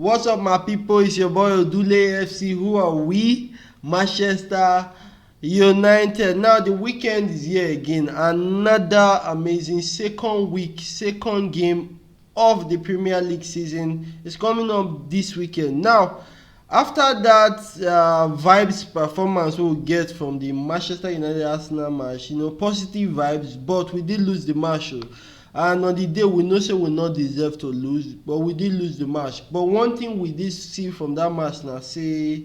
What's up, my people? It's your boy Odule FC. Who are we? Manchester United. Now the weekend is here again. Another amazing second game of the Premier League season is coming up this weekend. Now, after that vibes performance we'll get from the Manchester United Arsenal match, positive vibes, but we did lose the match. And on the day we know say we not deserve to lose, but we did lose the match. But one thing we did see from that match now, say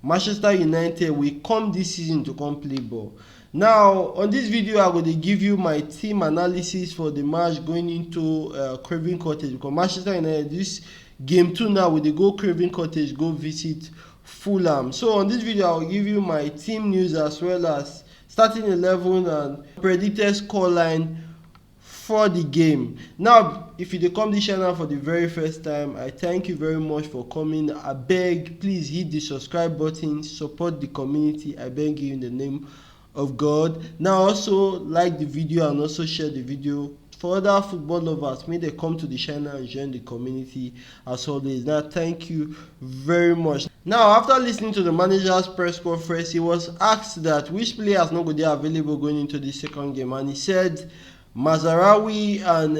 Manchester United will come this season to come play ball. Now on this video I'm going to give you my team analysis for the match going into Craven Cottage, because Manchester United this game 2 now will they go Craven Cottage, go visit Fulham. So on this video I'll give you my team news as well as starting 11 and predicted scoreline for the game. Now if you come this channel for the very first time, I thank you very much for coming. I beg, please hit the subscribe button, support the community. I beg you in the name of God. Now also like the video and also share the video for other football lovers. May they come to the channel and join the community as always. Now thank you very much. Now after listening to the manager's press conference, he was asked that which players not going to be available going into the second game, and he said Mazarawi and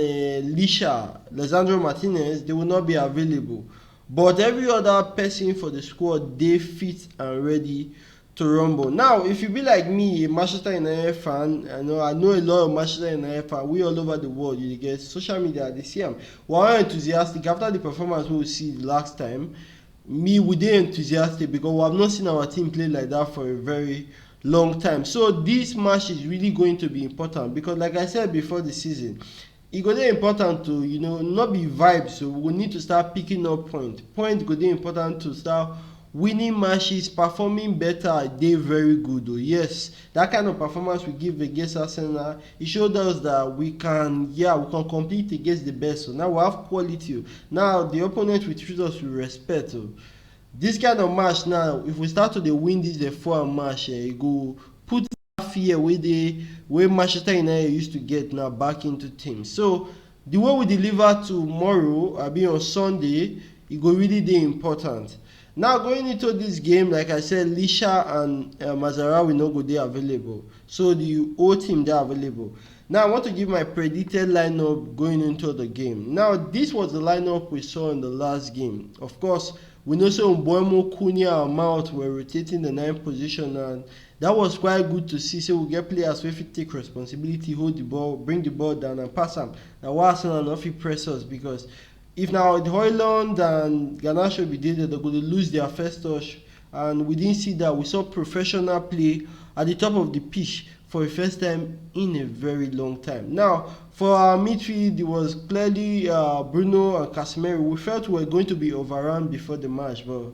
Lisandro Martinez, they will not be available, but every other person for the squad, they fit and ready to rumble. Now if you be like me, a Manchester United fan, I know a lot of Manchester United fans, we all over the world, you get social media, they see them. We're enthusiastic after the performance we see the last time. We did enthusiastic because we have not seen our team play like that for a very long time. So this match is really going to be important because, like I said before the season, it's going to be important to not be vibes. So we need to start picking up points going to be important to start winning matches, performing better. They very good though. Yes, that kind of performance we give against Arsenal, it showed us that we can compete against the best. So now we have quality. Now the opponent will treat us with respect. This kind of match now, if we start to win this the 4 match, it go put fear where Manchester United used to get now back into teams. So the way we deliver tomorrow, I'll be on Sunday, it go really important. Now going into this game, like I said, Lisha and Mazara will not go there available. So the whole team they are available. Now I want to give my predicted lineup going into the game. Now this was the lineup we saw in the last game. Of course, we know so Mbeumo, Cunha and Mbeumo were rotating the 9th position, and that was quite good to see. So we get players who fit take responsibility, hold the ball, bring the ball down and pass them. Now why Arsenal not fit press us, because if now the Højlund and Garnacho be there, they're going to lose their first touch, and we didn't see that. We saw professional play at the top of the pitch for the first time in a very long time. Now for our midfield, it was clearly Bruno and Casemiro. We felt we were going to be overrun before the match, but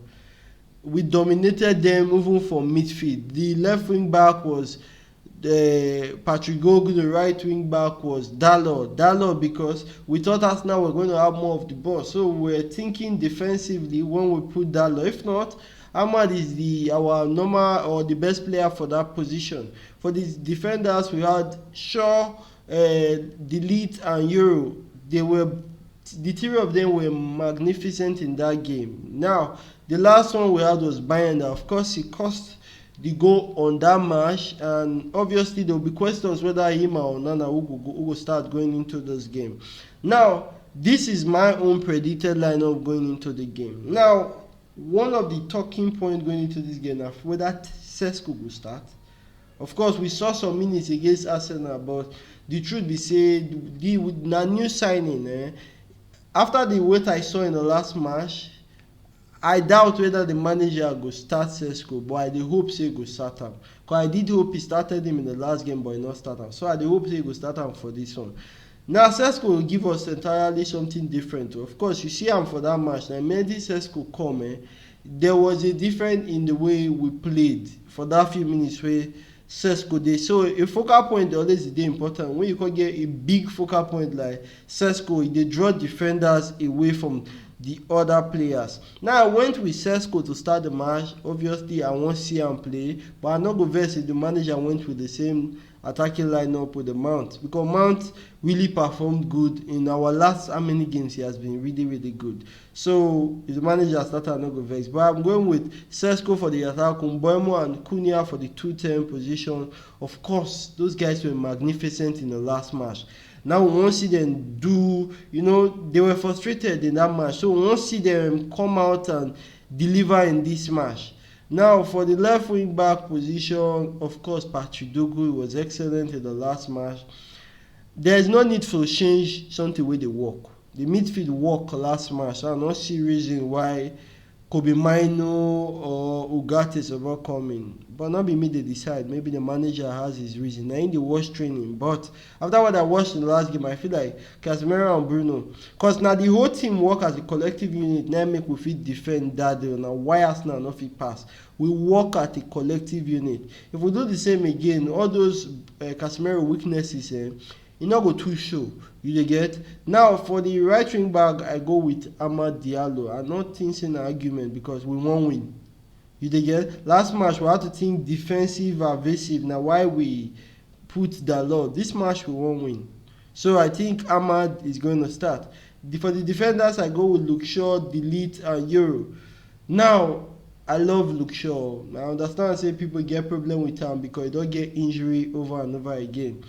we dominated them even from midfield. The left wing back was Patrick Gogu, the right wing back was Dalot, because we thought Arsenal were going to have more of the ball, so we were thinking defensively when we put Dalot. If not, Ahmad is our normal or the best player for that position. For the defenders, we had Shaw, Delete and Euro. The three of them were magnificent in that game. Now the last one we had was Bryan. Of course he cost the goal on that match, and obviously there will be questions whether him or Nana who will start going into this game. Now this is my own predicted lineup going into the game. Now one of the talking points going into this game is whether Sesko will start. Of course, we saw some minutes against Arsenal, but the truth be said, the new signing, after the weight I saw in the last match, I doubt whether the manager will start Sesko, but I do hope he will start him. Because I did hope he started him in the last game, but he not start him. So I do hope he will start him for this one. Now Sesko will give us entirely something different. Of course, you see him for that match. Now, maybe Sesko come, there was a difference in the way we played for that few minutes where Sesko did. So a focal point always is important. When you can get a big focal point like Sesko, they draw defenders away from the other players. Now I went with Sesko to start the match. Obviously I wan see am play, but I no go vex if the manager went with the same attacking lineup with the Mount, because Mount really performed good in our last how many games. He has been really good. So if the manager started, I no go vex, but I'm going with Sesko for the attack, Mbeumo and Cunha for the 2-10 position. Of course those guys were magnificent in the last match. Now we won't see them do, they were frustrated in that match, so we won't see them come out and deliver in this match. Now for the left wing back position, of course Patrick Dogu was excellent in the last match. There is no need to change something wey dey work. The midfield work last match, so I no see reason why Kobe Mino or Ugarte is about coming. But not be me they decide. Maybe the manager has his reason. I in the watch training. But after what I watched in the last game, I feel like Casemiro and Bruno. Because now the whole team work as a collective unit. Now make we fit defend that day. Now why Arsenal not fit pass? We work at a collective unit. If we do the same again, all those Casemiro weaknesses, e no go too show. You dey get? Now for the right wing back, I go with Amad Diallo. I no think say na argument because we wan win. You dey get? Last match we had to think defensive, evasive. Na why we put Dalot. This match we wan win. So I think Amad is going to start. For the defenders, I go with Luke Shaw, Delete and Euro. Now I love Luke Shaw. I understand say people get problem with am because he don get injury over and over again.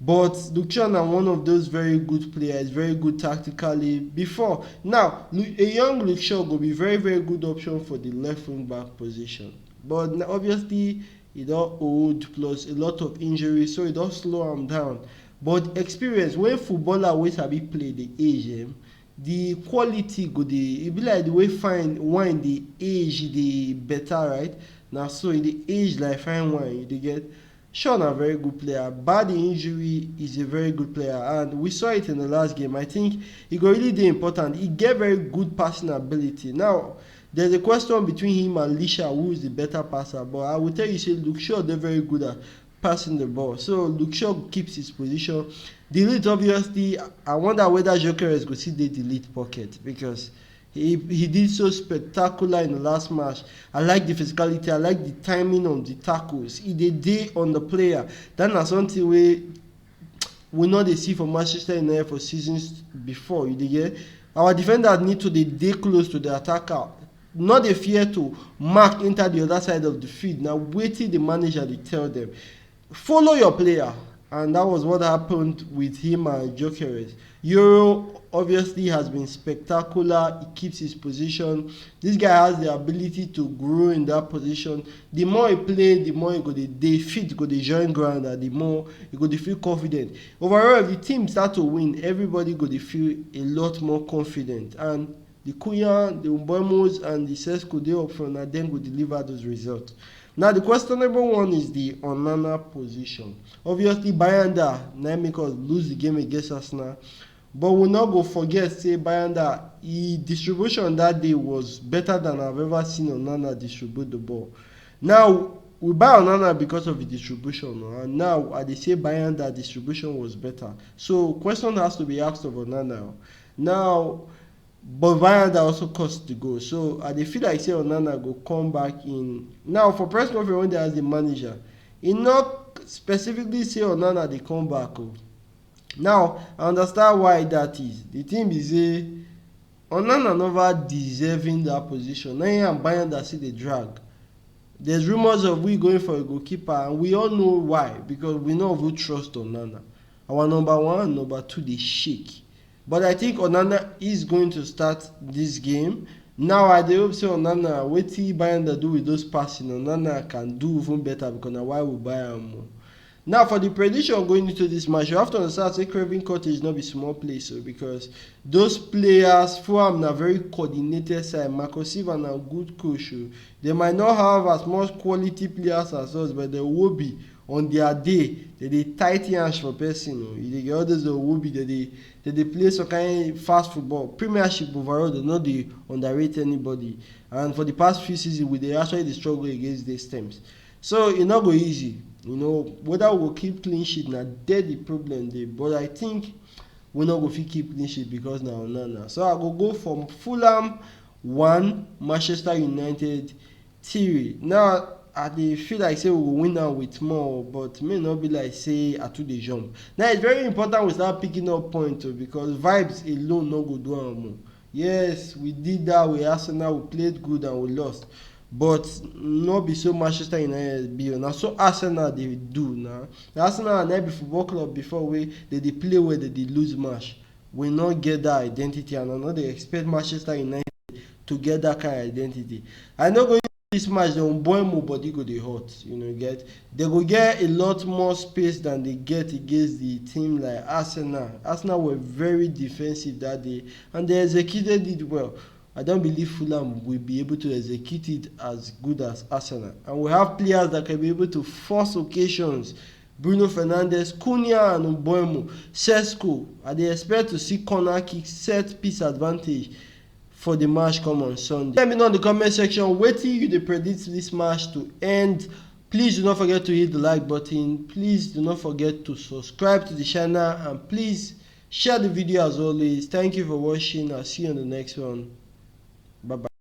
But Luke Shaw na one of those very good players, very good tactically before. Now, a young Luke Shaw go be very good option for the left wing back position. But obviously, he don old plus a lot of injuries, so it don slow am down. But experience, when footballer wey sabi play the age, the quality go dey, e be like the way fine wine the age dey better, right? Na so e dey age like fine wine, you dey get. Shaw na very good player. Bad injury is a very good player, and we saw it in the last game. I think he go really dey important. He get very good passing ability. Now, there's a question between him and Lisha, who is the better passer, but I will tell you, say Luke Shaw dey very good at passing the ball. So Luke Shaw keeps his position. Delete, obviously, I wonder whether Gyökeres go see the delete pocket because he did so spectacular in the last match. I like the physicality, I like the timing of the tackles. He dey on the player. That na something we no dey see for Manchester United for seasons before. You dey get? Our defenders need to dey close to the attacker. Not dey fear to mark enter the other side of the field. Now wetin the manager dey tell them. Follow your player. And that was what happened with him and Gyökeres. Euro obviously has been spectacular. He keeps his position. This guy has the ability to grow in that position. The more he play, the more he go dey fit, go dey join ground, and the more he go dey feel confident. Overall, if the team start to win, everybody go dey feel a lot more confident. And the Cunha, the Mbeumo and the Sesko dey up front, and then go deliver those results. Now the questionable one is the Onana position. Obviously, Bayanda na make us lose the game against Arsenal, but we not go forget say Bayanda, his distribution that day was better than I've ever seen Onana distribute the ball. Now we buy Onana because of the distribution, and now I dey say Bayanda distribution was better. So question has to be asked of Onana now. But Bayanda also cost the goal. So I dey feel like say Onana go come back in. Now for press conference when they ask the manager, he not specifically say Onana dey come back. Now I understand why that is. The thing is say Onana never deserving that position. Now him and Bayanda see the drag. There's rumors of we going for a goalkeeper, and we all know why, because we know who trust Onana. Our number one and number two dey shake. But I think Onana is going to start this game. Now I dey hope say Onana, wetin Bayanda do with those passing, Onana can do even better, because na why we buy am more. Now for the prediction going into this match, you have to understand say Craven Cottage not be small place, so because those players, Fulham na very coordinated side. Marco Silva na good coach. They might not have as much quality players as us, but they will be on their day. They dey tight hands for person. You dey get all those will be they dey play some kind fast football. Premiership overall, they no dey underrate anybody. And for the past few seasons, we dey actually struggle against these teams. So e no go easy. Whether we will keep clean sheet na there the problem dey. But I think we not go fit keep clean sheet because now. So I go from Fulham 1, Manchester United 3. Now I dey feel like say we go win am with more, but may not be like say I too dey jump. Now it's very important we start picking up points because vibes alone no go do am. Yes, we did that with Arsenal, we played good and we lost, but no be so Manchester United be. Na so Arsenal dey do now. Arsenal na be football club before wey dey dey play well, dey dey lose match. We no get that identity, and I no dey expect Manchester United to get that kind of identity. I no go this match, the Mbeumo body go dey hot, get. They go get a lot more space than they get against the team like Arsenal. Arsenal were very defensive that day, and they executed it well. I don't believe Fulham will be able to execute it as good as Arsenal. And we have players that can be able to force occasions. Bruno Fernandes, Cunha and Mbeumo, Sesko. I dey expect to see corner kick, set piece advantage for the match come on Sunday. Let me know in the comment section wetin you dey predict this match to end. Please do not forget to hit the like button. Please do not forget to subscribe to the channel, and please share the video as always. Thank you for watching. I'll see you on the next one. Bye bye.